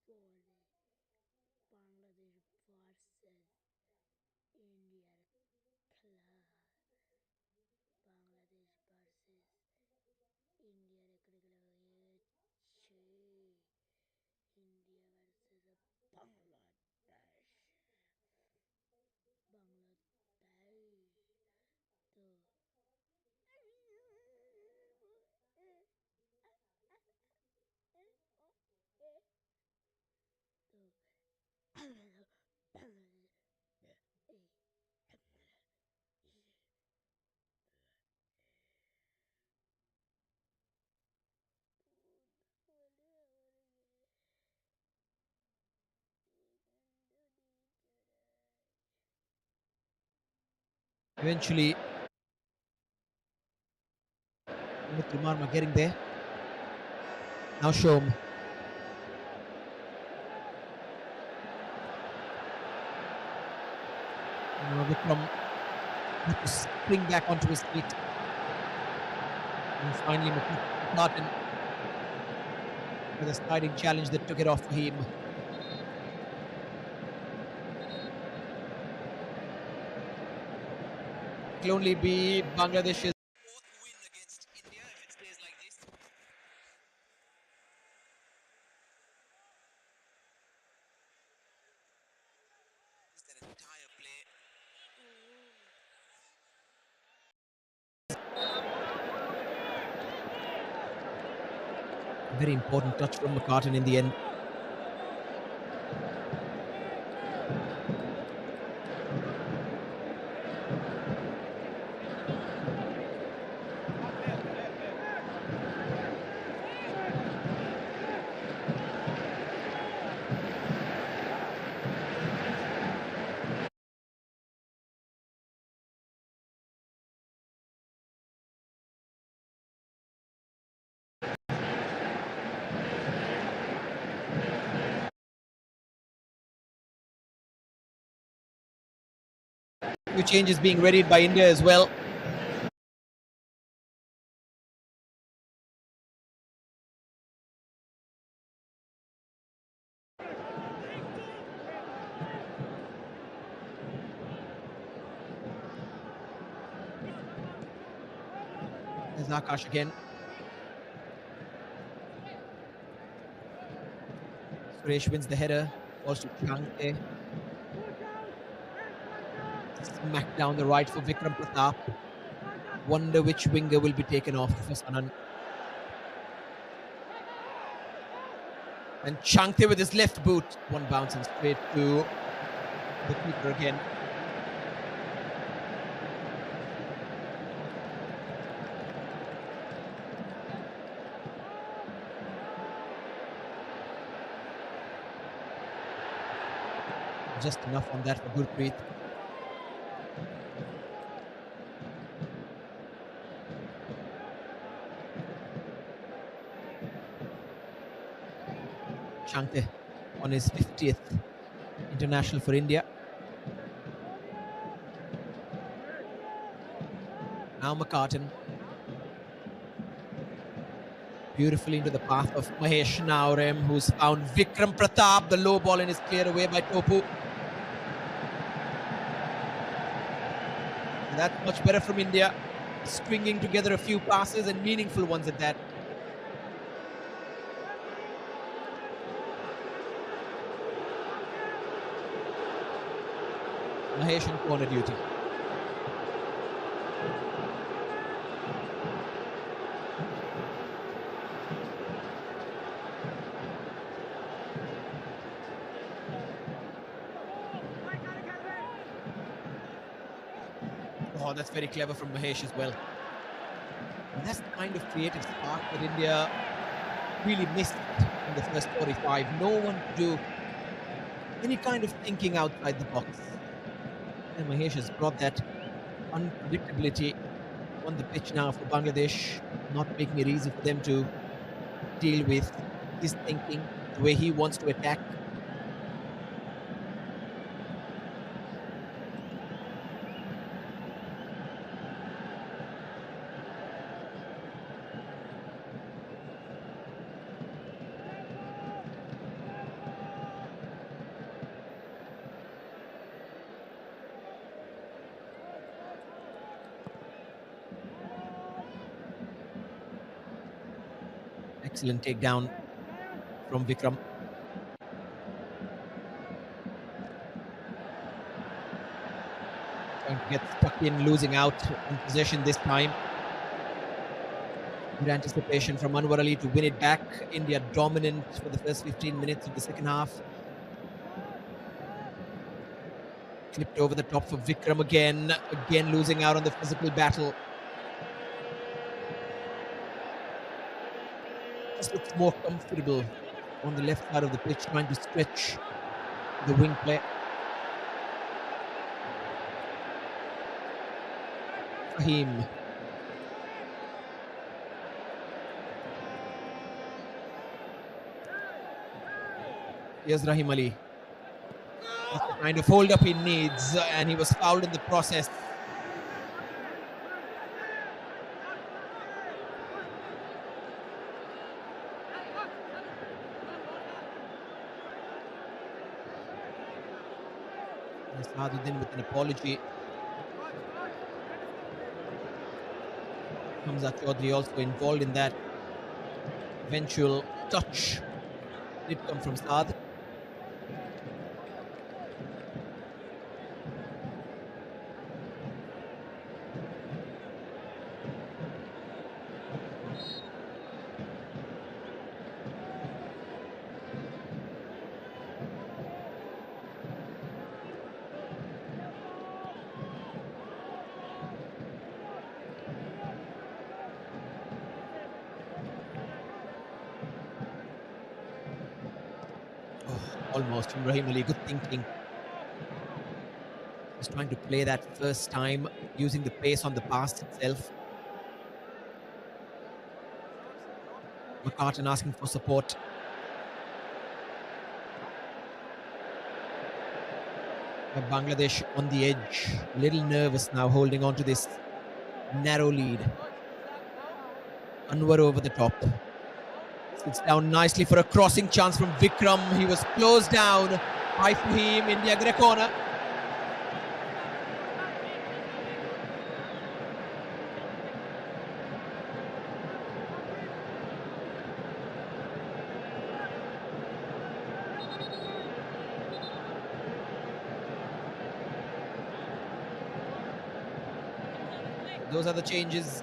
for the Bangladesh versus India club. Bangladesh versus India cricket. India versus Bangladesh. Bangladesh. तो Eventually, Umut Marma getting there. Now Shom. Vikram had to spring back onto his feet. And finally, Martin with a sliding challenge that took it off for him. It will only be Bangladesh's fourth win against India if it stays like this. Is that entire play? Very important touch from McCartan in the end. Few changes being readied by India as well. There's Akash again. Suresh wins the header. Falls to Changte. Smack down the right for Vikram Pratap. Wonder which winger will be taken off for Sanan. And Changte with his left boot. One bouncing straight to the keeper again. Just enough on that for Gurpreet. Changte on his 50th international for India. Now McCartan. Beautifully into the path of Mahesh Naurem, who's found Vikram Pratap. The low ball and is cleared away by Topu. And that's much better from India. Stringing together a few passes and meaningful ones at that. Mahesh in corner duty. Oh, that's very clever from Mahesh as well. And that's the kind of creative spark that India really missed in the first 45. No one to do any kind of thinking outside the box. And Mahesh has brought that unpredictability on the pitch now for Bangladesh, not making it easy for them to deal with his thinking, the way he wants to attack. Excellent takedown from Vikram. Trying to get stuck in, losing out in possession this time. Good anticipation from Anwar Ali to win it back. India dominant for the first 15 minutes of the second half. Clipped over the top for Vikram again losing out on the physical battle. Just looks more comfortable on the left side of the pitch, trying to stretch the wing play. Fahim. Here's Rahim Ali. That's the kind of hold-up he needs, and he was fouled in the process. Saduddin with an apology. Hamza Chaudhry also involved in that eventual touch. Did come from Saad. Almost from Rahim Ali, good thinking. He's trying to play that first time, using the pace on the pass itself. McCartan asking for support. Bangladesh on the edge, a little nervous now, holding on to this narrow lead. Anwar over the top. Sits down nicely for a crossing chance from Vikram. He was closed down by Fahim. India get a corner. Those are the changes.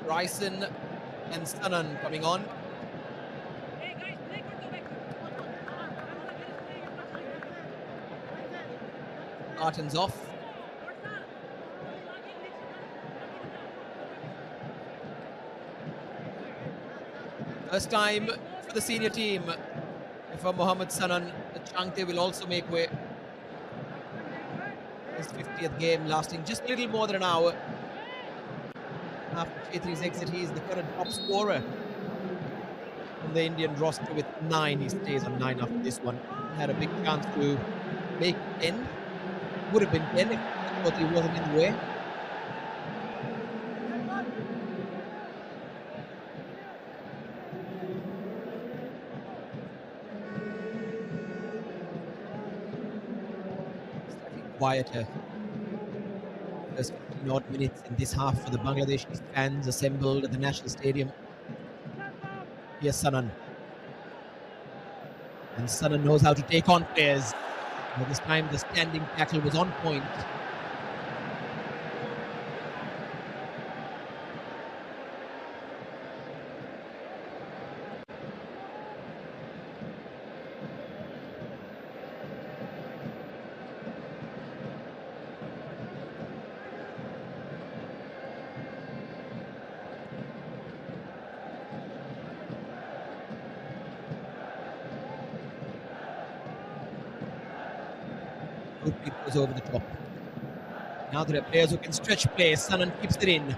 Bryson and Sanan coming on. Martin's off. First time for the senior team. For Mohammad Sanan, the Changte will also make way. His 50th game, lasting just a little more than an hour. After Chhetri's exit, he is the current top scorer on the Indian roster with 9. He stays on 9 after this one. Had a big chance to make 10. Would have been 10 if Chhetri wasn't in the way. Slightly quieter. First 15 odd minutes in this half for the Bangladeshi fans assembled at the National Stadium. Here's Sanan. And Sanan knows how to take on players. But this time the standing tackle was on point. Gurpreet goes over the top. Now there are players who can stretch play. Sanan keeps it in.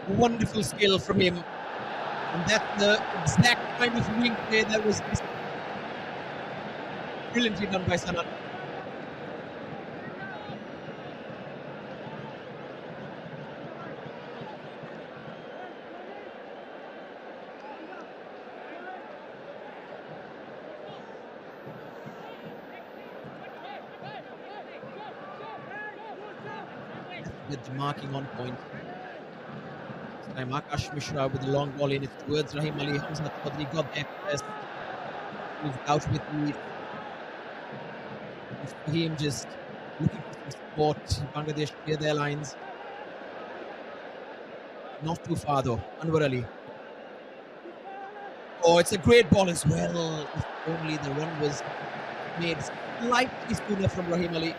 Wonderful skill from him. And that's the exact kind of wing play that was brilliantly done by Sanan. With the marking on point. time. Akash Mishra with the long ball in. It's towards Rahim Ali. Hamza Chaudhary got there first. Moved out with the Fahim just looking for some support. Bangladesh clear their lines. Not too far though. Anwar Ali. Oh, it's a great ball as well. If only the run was made slightly sooner from Rahim Ali.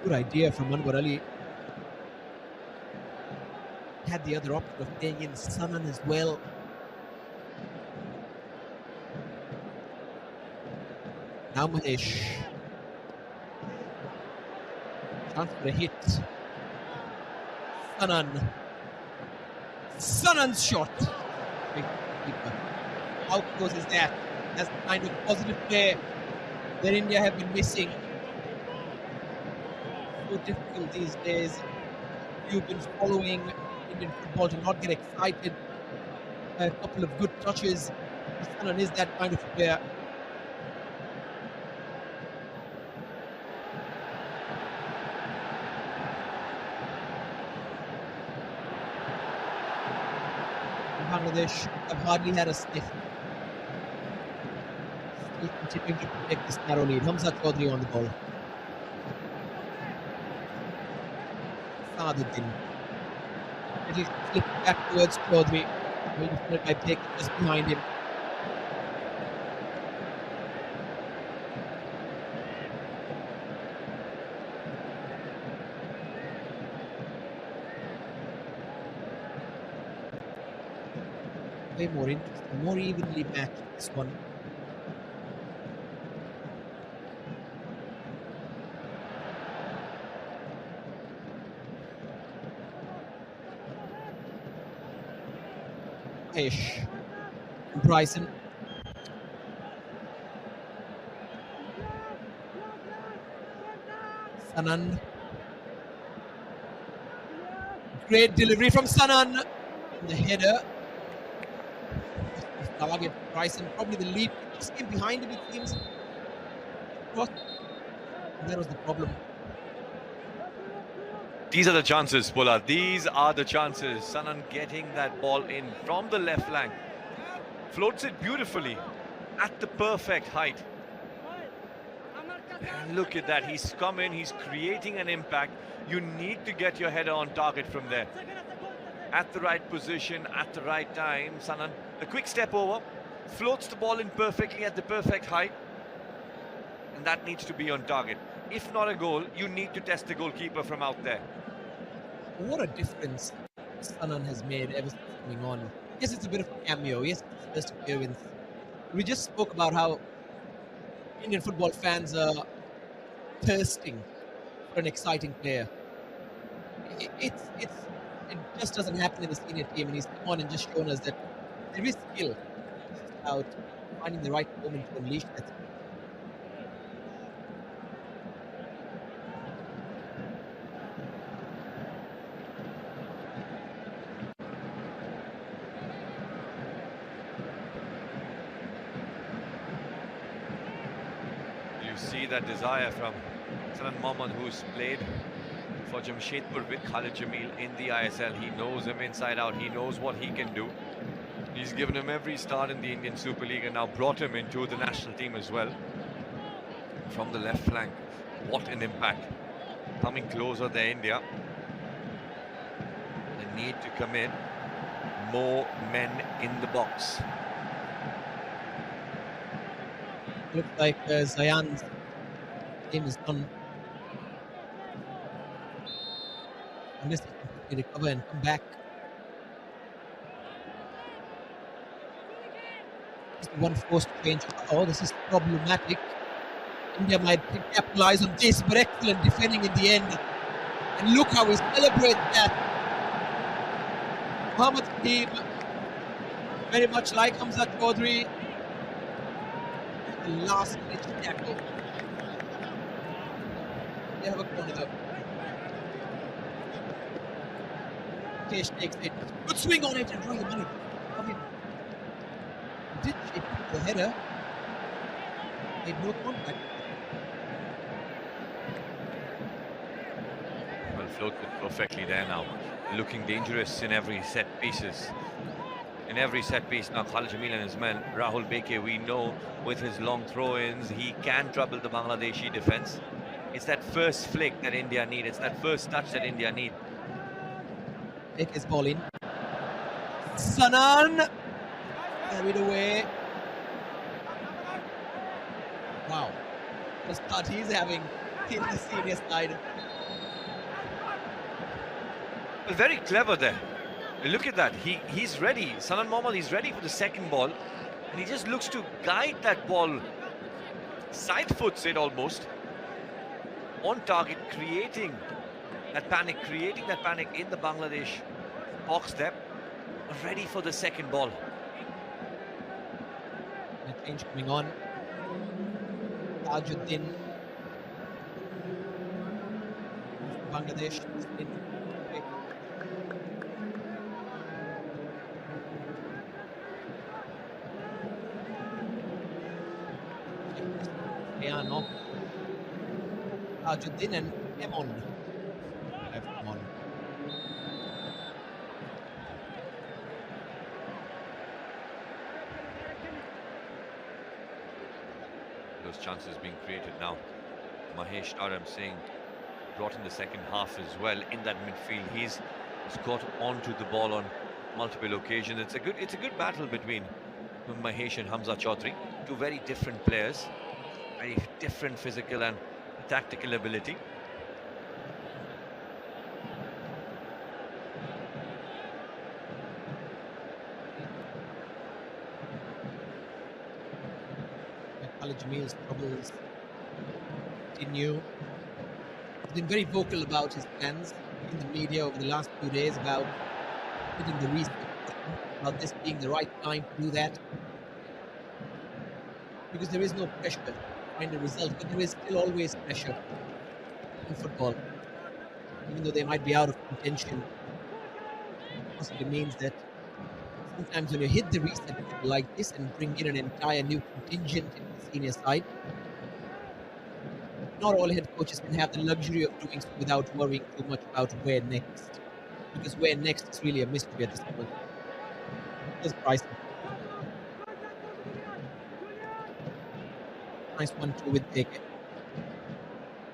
Good idea from Anwar Ali. Had the other option of playing in Sanan as well. Now Mahesh. Chance for a hit. Sanan. Sanan's shot. Big keeper. How close is that? That's the kind of positive play that India have been missing. So difficult these days. You've been following Indian football to not get excited. A couple of good touches. Sanan is that kind of player. Bangladesh have hardly had a sniff. Still continuing to protect this narrow lead. Hamza Chaudhary on the ball. Saaduddin. Little flip back towards Chaudhary. Maybe followed by Baker just behind him. Way more interesting, more evenly matched this one. Mahesh and Bryson. Sanan. Great delivery from Sanan. And the header. Target Bryson, probably the lead just came behind him, it seems. And that was the problem. These are the chances, Pola. These are the chances. Sanan getting that ball in from the left flank. Floats it beautifully at the perfect height. And look at that. He's come in, he's creating an impact. You need to get your header on target from there. At the right position, at the right time. Sanan, a quick step over, floats the ball in perfectly at the perfect height. And that needs to be on target. If not a goal, you need to test the goalkeeper from out there. What a difference Sanan has made ever since coming on. Yes, it's a bit of a cameo. Yes, it's his first appearance. We just spoke about how Indian football fans are thirsting for an exciting player. It just doesn't happen in the senior team, and he's come on and just shown us that there is skill. It's just about finding the right moment to unleash that. You see that desire from Sanan Mohammad, who's played for Jamshedpur with Khalid Jamil in the ISL. He knows him inside out. He knows what he can do. He's given him every start in the Indian Super League and now brought him into the national team as well. From the left flank, what an impact. Coming closer there, India. They need to come in. More men in the box. Looks like Zayan's game is done. Unless he can quickly recover and come back. Just one forced change. Oh, this is problematic. India might capitalize on this, but excellent defending in the end. And look how he celebrates that. Mohammad Khadim, very much like Hamza Chaudhary. The last minute tackle. They have a corner though. Kesh takes it. Good swing on it and drawing the money. Did shape the header. made no contact. Well, floated perfectly there now. Looking dangerous in every set pieces. In every set piece now, Khalid Jamil and his men, Rahul Beke, we know with his long throw-ins, he can trouble the Bangladeshi defense. It's that first flick that India need. It's that first touch that India need. Take his ball in. Sanan! Carried away. Wow. The start he's having in the senior side. Well, very clever there. Look at that. He's ready. Sanan Mohammad, he's ready for the second ball. And he just looks to guide that ball. Side foots it almost. On target, creating that panic in the Bangladesh box depth. Ready for the second ball. A change coming on. Tajuddin. Bangladesh. Leano. Tajuddin and Emon. Emon. Those chances being created now. Mahesh Taram Singh brought in the second half as well in that midfield. He's got onto the ball on multiple occasions. It's a good battle between Mahesh and Hamza Chaudhary. Two very different players, very different physical and tactical ability. Khalid Jamil's troubles continue. He's been very vocal about his plans in the media over the last few days about hitting the reset button, about this being the right time to do that. Because there is no pressure to find a result, but there is still always pressure in football. Even though they might be out of contention, it possibly means that sometimes when you hit the reset button like this and bring in an entire new contingent in the senior side, not all head coaches can have the luxury of doing so without worrying too much about where next. Because where next is really a mystery at this point. Here's Bryson. Nice 1-2 with Beke.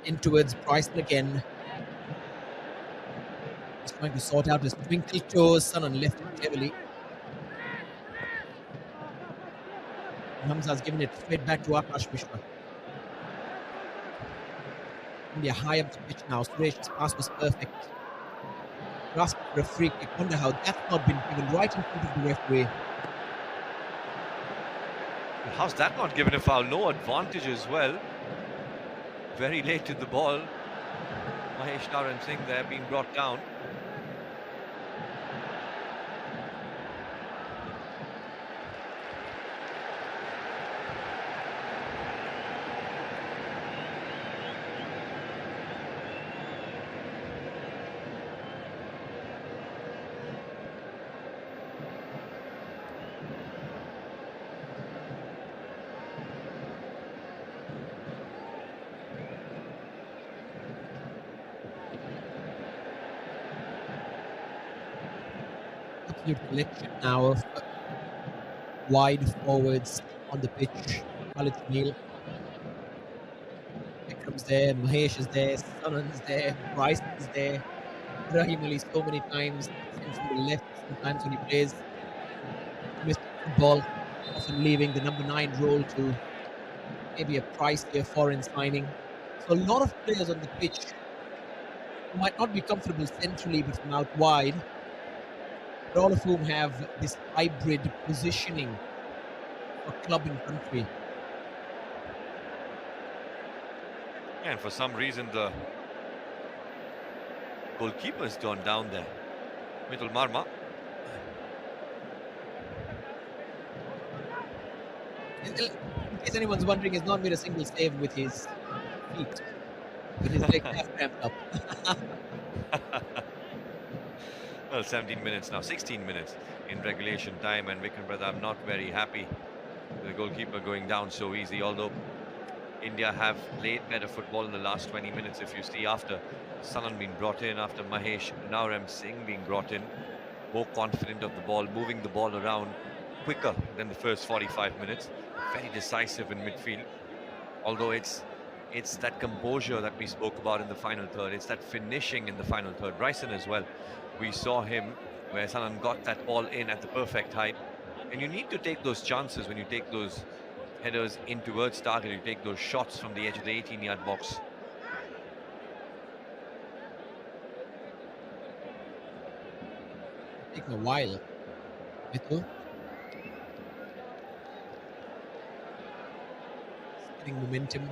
In towards Bryson again. He's trying to sort out his twinkle toes. Sanan left it heavily. Hamza's given it straight back to Akash Mishra. India high up the pitch now. Suresh's pass was perfect. Grasp for a free kick. Wonder how that's not been given right in front of the referee. How's that not given a foul? No advantage as well. Very late to the ball. Mahesh Taran Singh there being brought down. Absolute collection now of wide forwards on the pitch. Khalid Jamil. Vikram's there, Mahesh is there, Sanan's there, Bryce is there. Ibrahim Ali so many times, and from the left, sometimes when he plays domestic football, often leaving the number 9 role to maybe a pricier foreign signing. So a lot of players on the pitch who might not be comfortable centrally but from out wide, but all of whom have this hybrid positioning for club and country. And for some reason the goalkeeper's gone down there. Mitul Marma. In case anyone's wondering, he's not made a single save with his feet, with his legs half cramped up. Well, 17 minutes now, 16 minutes in regulation time, and Vikram Pradap not very happy with the goalkeeper going down so easy, although India have played better football in the last 20 minutes. If you see, after Sanan being brought in, after Mahesh Nauram Singh being brought in, more confident of the ball, moving the ball around quicker than the first 45 minutes. Very decisive in midfield. Although it's that composure that we spoke about in the final third. It's that finishing in the final third. Bryson as well. We saw him where Sanan got that ball in at the perfect height. And you need to take those chances when you take those headers in towards target. You take those shots from the edge of the 18-yard box. Taking a while. Mithu. Getting momentum.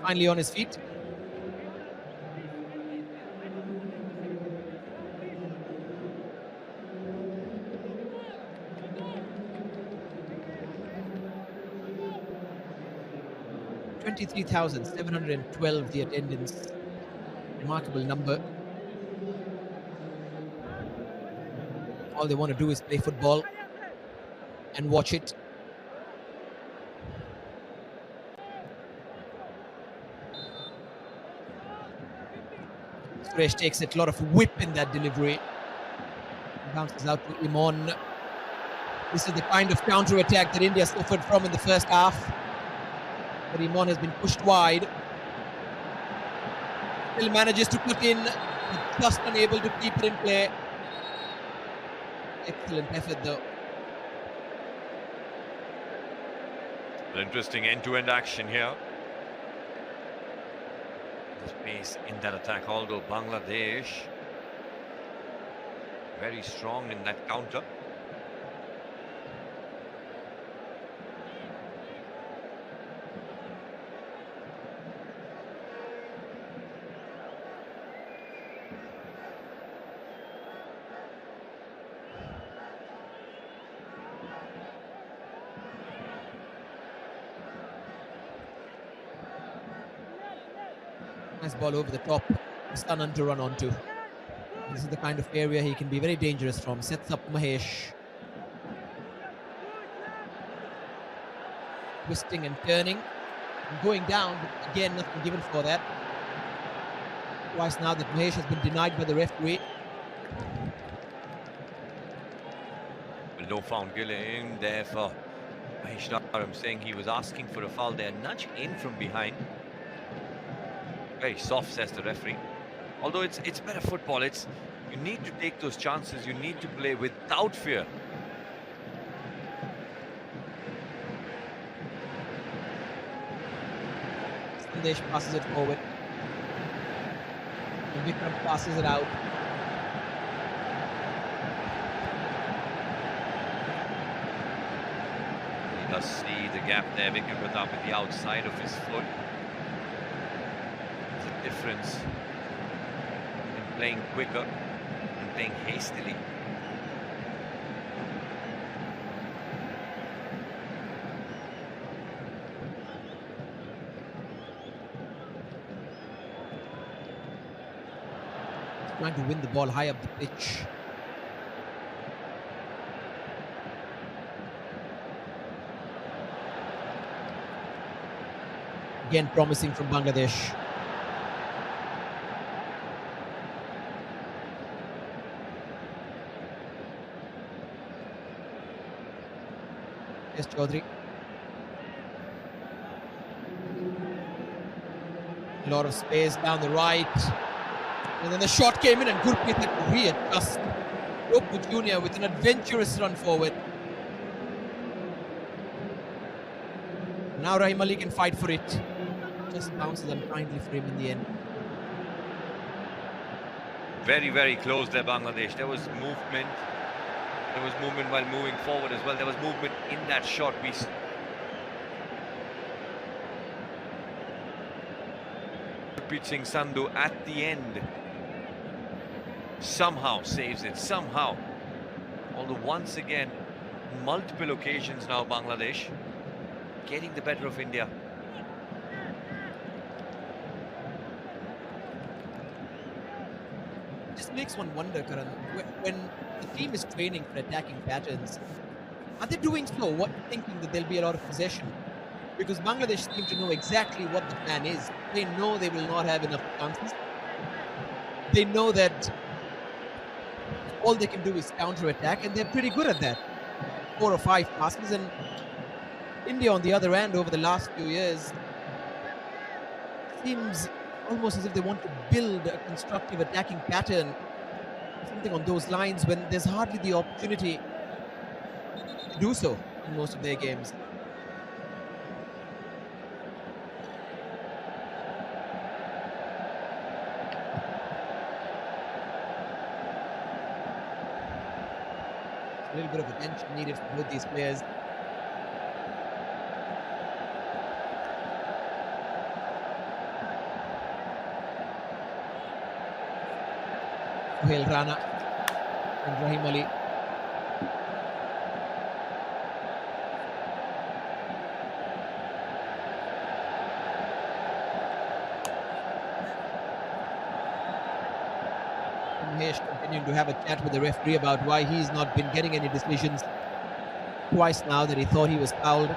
Finally on his feet. $23,712 the attendance. Remarkable number. All they want to do is play football and watch it. Suresh takes it, a lot of whip in that delivery. Bounces out to Imon. This is the kind of counter-attack that India suffered from in the first half. But Imon has been pushed wide. Still manages to put in, but just unable to keep it in play. Excellent effort though. An interesting end-to-end action here. The pace in that attack, although Bangladesh very strong in that counter. Nice ball over the top. Sanan to run onto. This is the kind of area he can be very dangerous from. Sets up Mahesh. Twisting and turning. And going down, but again, nothing given for that. Twice now that Mahesh has been denied by the referee. Well, no foul gill in there for Mahesh Nauram, saying he was asking for a foul there. Nudge in from behind. Very soft, says the referee. Although it's better football. You need to take those chances. You need to play without fear. Sandesh passes it forward. And Vikram passes it out. He does see the gap there. Vikram Pratap with the outside of his foot. Difference in playing quicker and playing hastily. Trying to win the ball high up the pitch. Again, promising from Bangladesh. Yes, Chaudhary. A lot of space down the right. And then the shot came in and Gurpreet had to readjust. Ropu Jr. with an adventurous run forward. Now Rahim Ali can fight for it. Just bounces unkindly for him in the end. Very, very close there, Bangladesh. There was movement. There was movement while moving forward as well. There was movement in that shot. Gurpreet Singh Sandhu at the end somehow saves it, somehow. Although once again, multiple occasions now, Bangladesh getting the better of India. this makes one wonder, Karan, when the team is training for attacking patterns, are they doing so thinking that there'll be a lot of possession? Because Bangladesh seem to know exactly what the plan is. They know they will not have enough chances. They know that all they can do is counter-attack, and they're pretty good at that. 4 or 5 passes, and India on the other end over the last few years seems almost as if they want to build a constructive attacking pattern, something on those lines, when there's hardly the opportunity to do so in most of their games. A little bit of attention needed for both these players. Sohail Rana and Rahim Ali. Mahesh continuing to have a chat with the referee about why he's not been getting any decisions. Twice now that he thought he was fouled.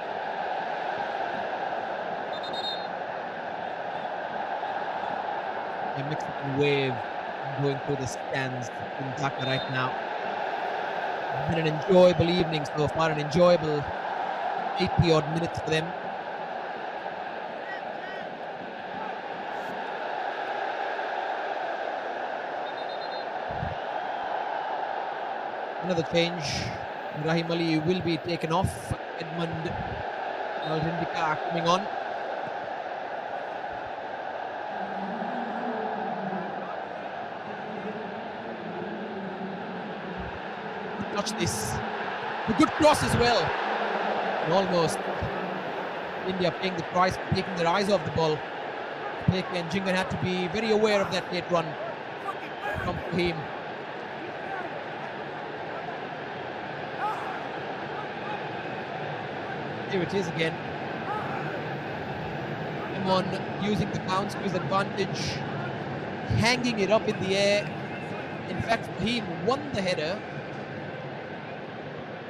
A Mexican wave going through the stands in Dhaka right now. It's been an enjoyable evening so far, an enjoyable 80 odd minutes for them. Another change. Rahim Ali will be taken off. Edmund Malrindika coming on. Touch this. A good cross as well. And almost India paying the price for taking their eyes off the ball. Peke and Jhingan had to be very aware of that late run from Fahim. Here it is again. Imon using the bounce to his advantage, hanging it up in the air. In fact, Fahim won the header.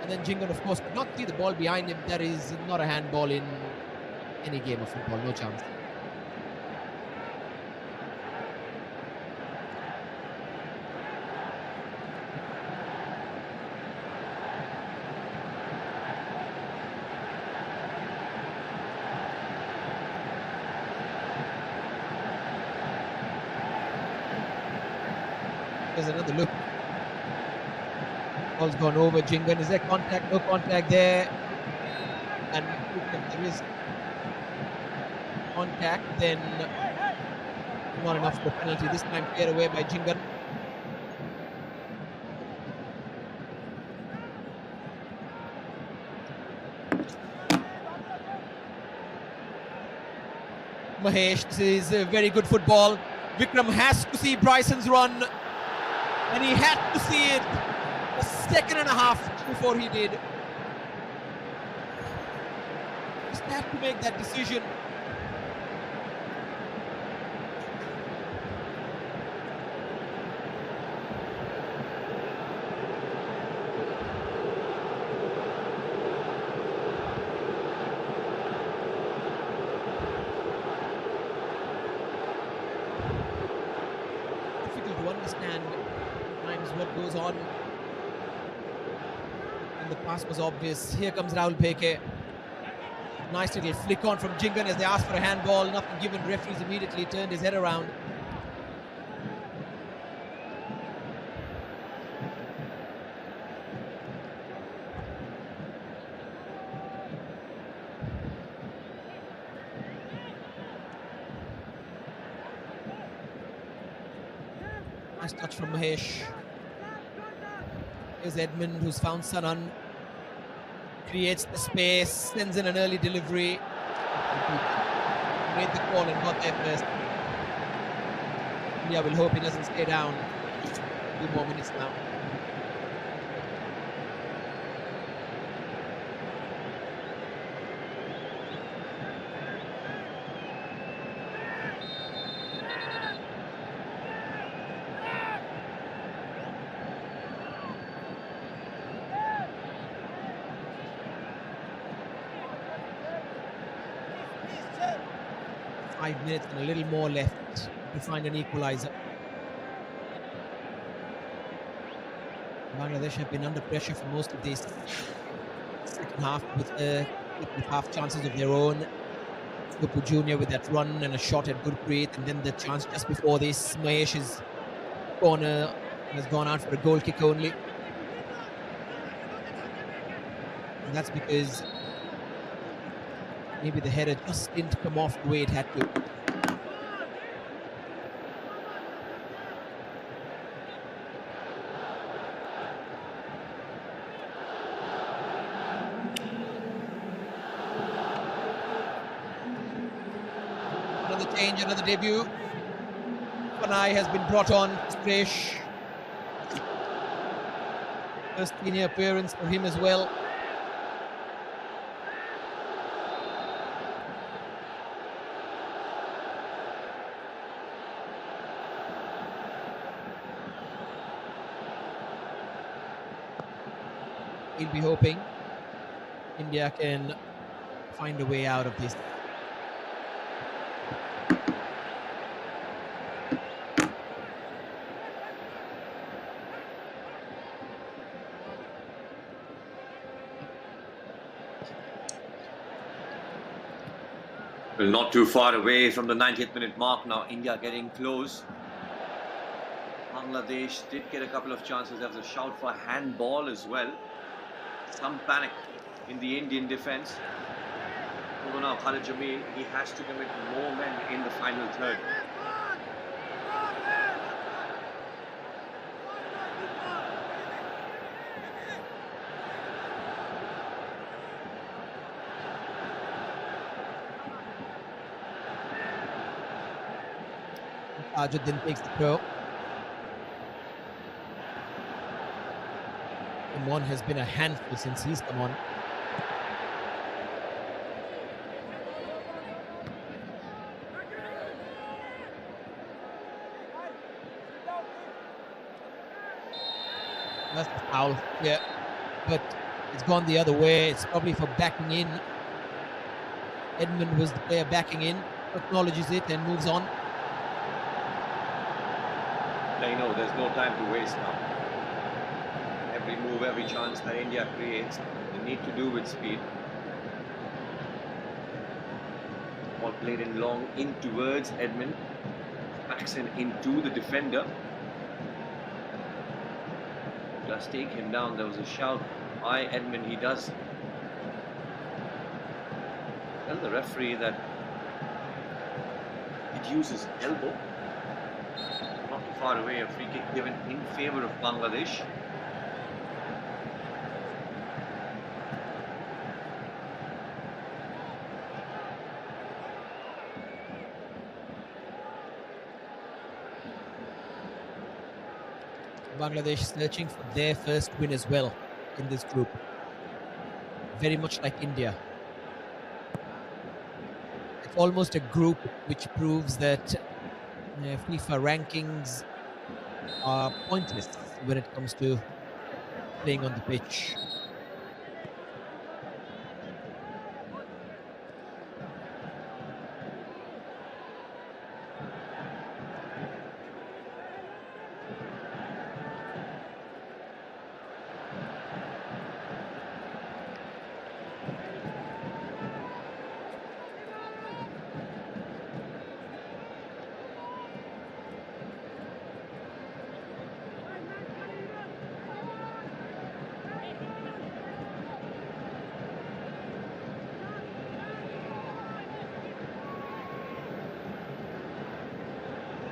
And then Jhingan, of course, could not see the ball behind him. That is not a handball in any game of football, no chance. There's another look. Ball's gone over Jhingan. Is there contact? No contact there. And if there is contact, then not enough for a penalty. This time cleared away by Jhingan. Mahesh, this is a very good football. Vikram has to see Bryson's run, and he had to see it a second and a half before he did. Just had to make that decision. To understand at times what goes on. And the pass was obvious. Here comes Rahul Peke. Nice little flick on from Jhingan as they asked for a handball. Nothing given. Referees immediately turned his head around. Nice touch from Mahesh. Here's Edmund, who's found Sanan. Creates the space, sends in an early delivery. Made the call and got there first. India will hope he doesn't stay down. 2 more minutes now. 5 minutes and a little more left to find an equaliser. Bangladesh have been under pressure for most of this second half with half chances of their own. Guppu Jr. with that run and a shot at Gurpreet, and then the chance just before this, Mahesh's corner has gone out for a goal kick only. And that's because maybe the header just didn't come off the way it had to. Another change, another debut. Panay has been brought on. Fresh. First senior appearance for him as well. We'll be hoping India can find a way out of this. Well, not too far away from the 90th minute mark now. India getting close. Bangladesh did get a couple of chances. There was a shout for handball as well. Some panic in the Indian defence. Although now Khalid Jamil, he has to commit more men in the final third. Tajuddin takes the throw. Imran has been a handful since he's come on. That's a foul, yeah, but it's gone the other way. It's probably for backing in. Edmund was the player backing in, acknowledges it and moves on. They know there's no time to waste now. Every move, every chance that India creates, they need to do with speed. Ball played in long in towards Edmund. Backs in into the defender. Does take him down. There was a shout by Edmund. He does tell the referee that it uses elbow. Not too far away, a free kick given in favour of Bangladesh. Bangladesh searching for their first win as well in this group. Very much like India. It's almost a group which proves that FIFA rankings are pointless when it comes to playing on the pitch.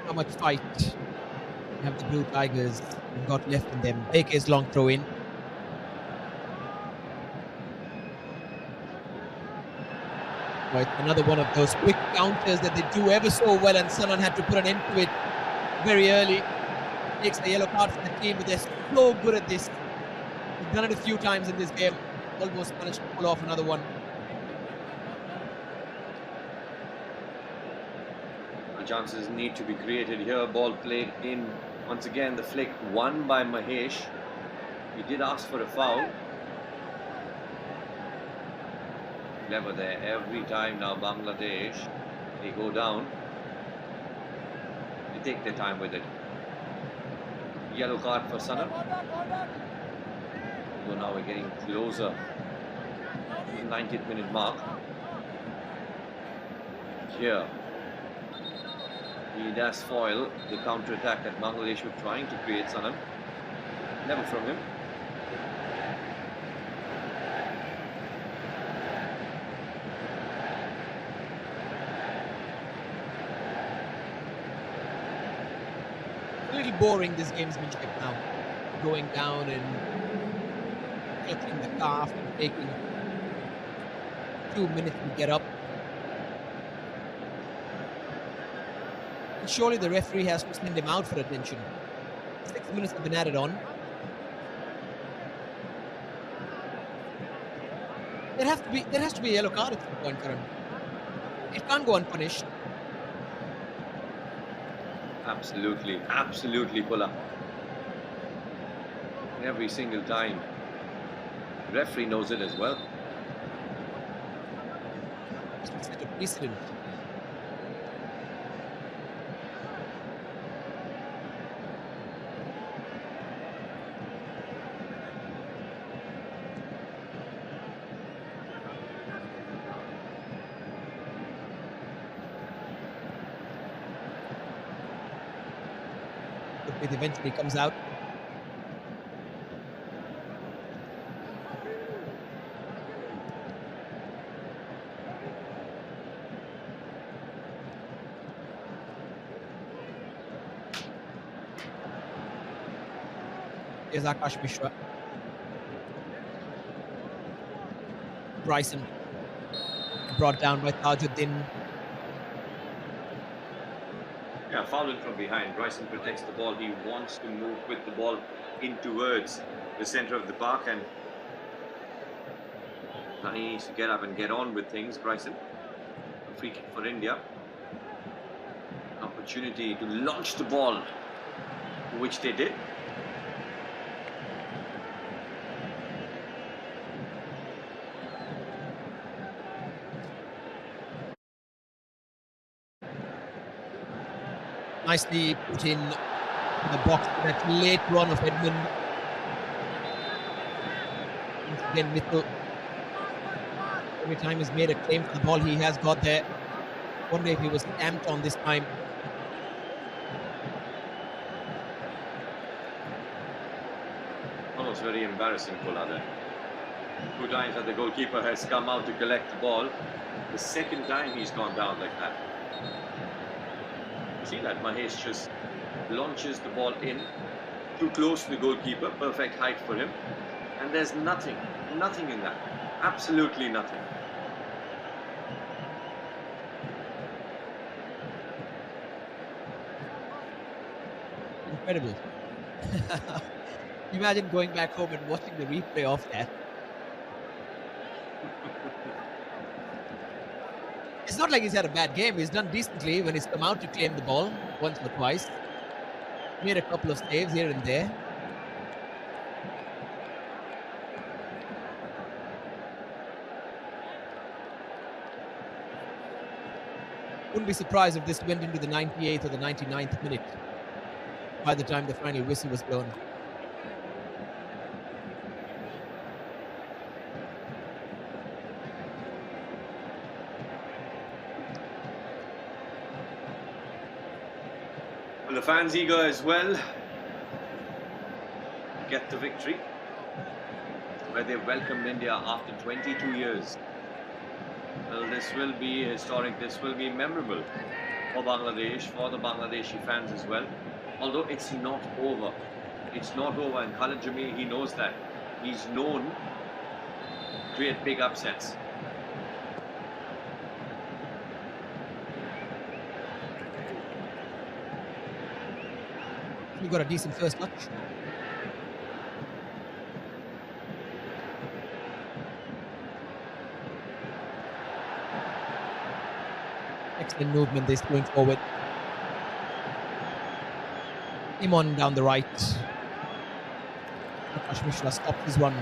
How much fight have the Blue Tigers got left in them? Baker's long throw in. Right, another one of those quick counters that they do ever so well, and Sanan had to put an end to it very early. Takes a yellow card for the team, but they're so good at this. They've done it a few times in this game. Almost managed to pull off another one. Chances need to be created here. Ball played in. Once again, the flick won by Mahesh. He did ask for a foul. Clever there. Every time now Bangladesh They go down. They take their time with it. Yellow card for Sanam. So now we're getting closer to the 90th minute mark. Here, he does foil the counter-attack that Bangladesh were trying to create, Sanam. Never from him. A little boring, this gamesmanship now. Going down and clutching the calf and taking 2 minutes to get up. And surely the referee has to send him out for attention. 6 minutes have been added on. There has to be a yellow card at some point, Karan. It can't go unpunished. Absolutely, absolutely, Pulla. Every single time. The referee knows it as well. It's such a precedent. It eventually comes out. Here's Akash Mishra. Bryson brought down by Tajuddin. Yeah, fouled from behind. Bryson protects the ball. He wants to move with the ball in towards the center of the park, and now he needs to get up and get on with things. Bryson, a free kick for India. Opportunity to launch the ball, which they did. Nicely put in the box for that late run of Edmund. Once again, Mitchell, every time he's made a claim for the ball, he has got there. Wonder if he was amped on this time. Almost very embarrassing, Pulla, there. 2 times that the goalkeeper has come out to collect the ball. The second time he's gone down like that. See that Mahesh just launches the ball in, too close to the goalkeeper, perfect height for him, and there's nothing in that, absolutely nothing. Incredible. Imagine going back home and watching the replay of that. It's not like he's had a bad game. He's done decently when he's come out to claim the ball once or twice. Made a couple of saves here and there. Wouldn't be surprised if this went into the 98th or the 99th minute by the time the final whistle was blown. And the fans eager as well. Get the victory, where they welcomed India after 22 years. Well, this will be historic, this will be memorable for Bangladesh, for the Bangladeshi fans as well. Although it's not over. It's not over, and Khalid Jamil, he knows that. He's known to create big upsets. You got a decent first touch. Excellent movement this going forward. Imon down the right. Akash Mishra stopped his run.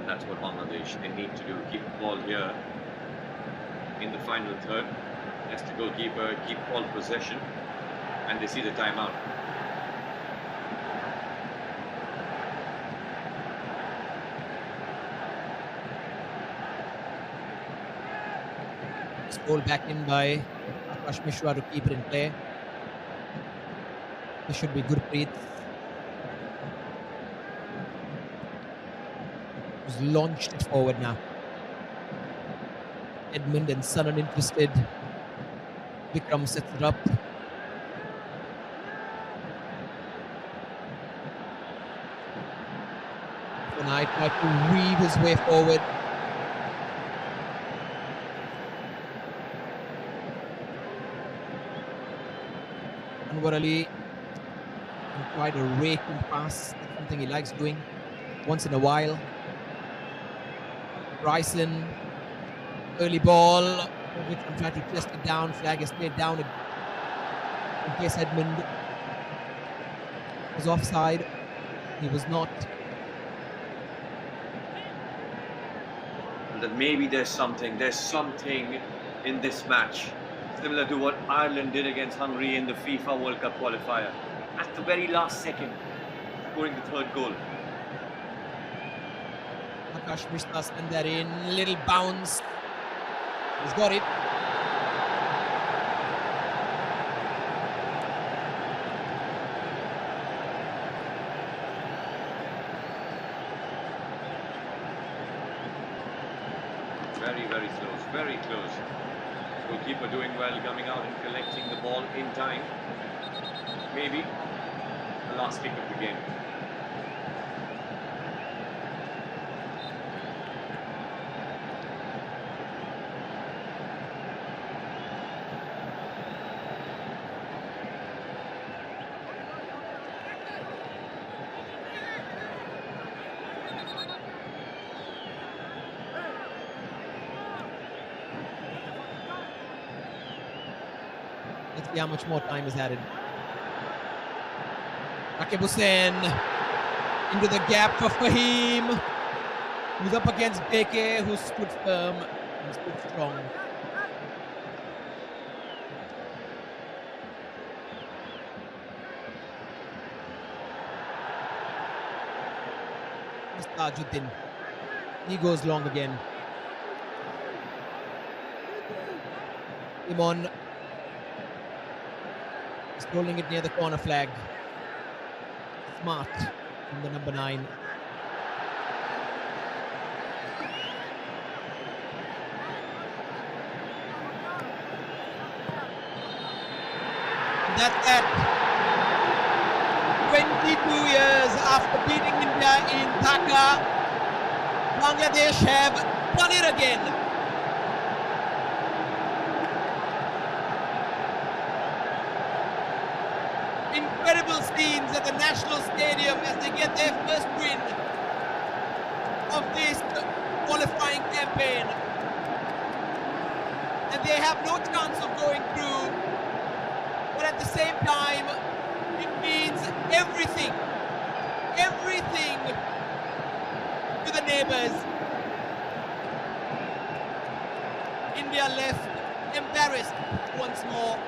And that's what Bangladesh they need to do. Keep the ball here in the final third. That's the goalkeeper, keep ball possession, and they see the timeout. It's rolled back in by Akash Mishra to keep it in play. This should be Gurpreet. Who's launched it forward now. Edmund and Son uninterested. Vikram sets it up. Vinay tried to weave his way forward. Anwar Ali tried a raking pass. That's something he likes doing once in a while. Bryson, early ball. Vikram tried to test it down. Flag is played down in case Edmund was offside. He was not. And that maybe there's something in this match, similar to what Ireland did against Hungary in the FIFA World Cup qualifier. At the very last second, scoring the third goal. Akash Mishra sent that in. Little bounce. He's got it. Very, very close, very close. Goalkeeper doing well, coming out and collecting the ball in time. Maybe the last kick of the game. Let's see how much more time is added. Rakib Hussain into the gap for Fahim, who's up against Beke, who stood firm and stood strong. Mustajuddin, he goes long again. Imon is holding it near the corner flag. Smart from the number 9. That's that. 22 years after beating India in Dhaka, Bangladesh have done it again. Incredible scenes at the National Stadium as they get their first win of this qualifying campaign. And they have no chance of going through, but at the same time, it means everything to the neighbors. India left embarrassed once more.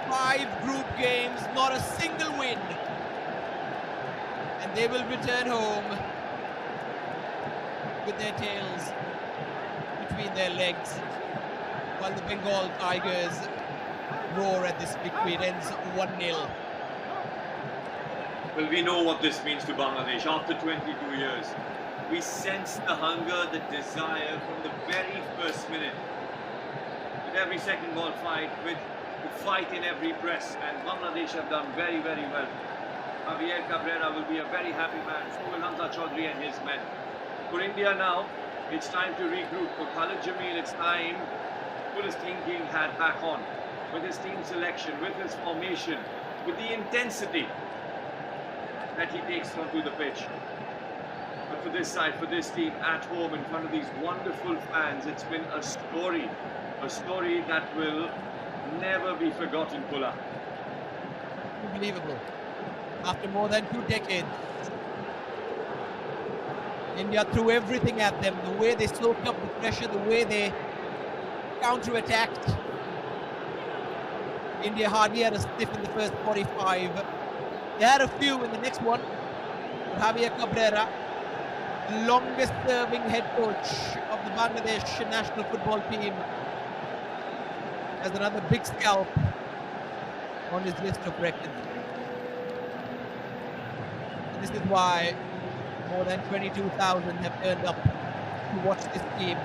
5 group games, not a single win. And they will return home with their tails between their legs while the Bengal Tigers roar at this victory. It ends 1-0. Well, we know what this means to Bangladesh after 22 years. We sense the hunger, the desire from the very first minute. With every second ball fight, with the fight in every press, and Bangladesh have done very, very well. Javier Cabrera will be a very happy man, so will Hamza Chaudhry and his men. For India now, it's time to regroup. For Khalid Jamil, it's time to put his thinking hat back on. With his team selection, with his formation, with the intensity that he takes onto the pitch. But for this side, for this team at home in front of these wonderful fans, it's been a story that will never be forgotten, Pula. Unbelievable. After more than 2 decades, India threw everything at them. The way they soaked up the pressure, the way they counter-attacked. India hardly had a sniff in the first 45. They had a few in the next one. Javier Cabrera, longest serving head coach of the Bangladesh national football team, has another big scalp on his list of records. And this is why more than 22,000 have turned up to watch this team.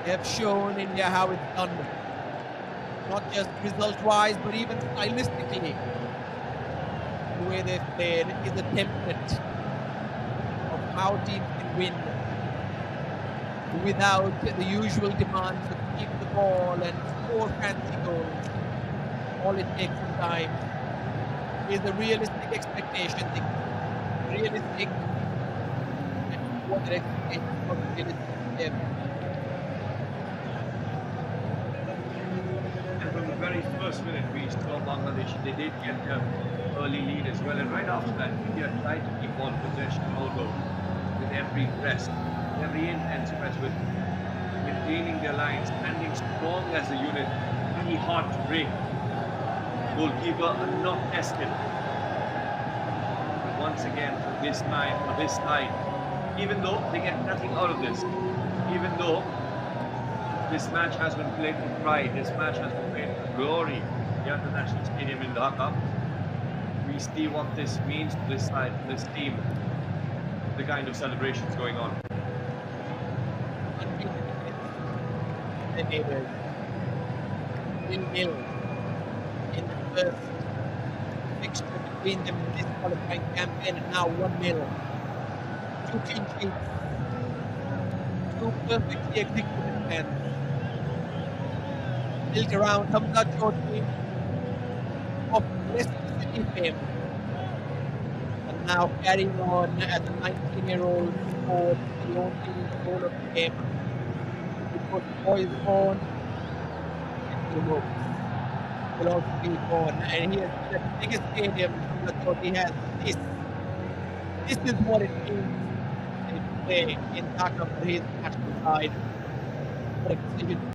They have shown India how it's done, not just result-wise, but even stylistically. The way they've played is a template of how teams can win without the usual demands of keep the ball and score fancy goals. All it takes sometimes is a realistic expectation, realistic and what their expectations of realistic. And from the very first minute, we saw Bangladesh. They did get their early lead as well, and right after that, India tried to keep on possession, although with every press, every intense press, with maintaining their lines, standing strong as a unit, really hard to break. Goalkeeper not tested. But once again, this time, for this side, even though they get nothing out of this, even though this match has been played with pride, this match has been played with glory here at the National Stadium in Dhaka, we see what this means to this side, to this team, the kind of celebrations going on. The neighbors. 0-0 in the first fixture between them in this qualifying campaign, and now 1-0. 2 clean sheets. 2 perfectly executed plans. Built around Hamza Chaudhary of Leicester City fame. And now carrying on as a 19-year-old scored the only goal of the game. He put boys on into the ropes. Will also be on, and he has the biggest stadium that he has. This is what it means to play in Dhaka for his national side. What a decision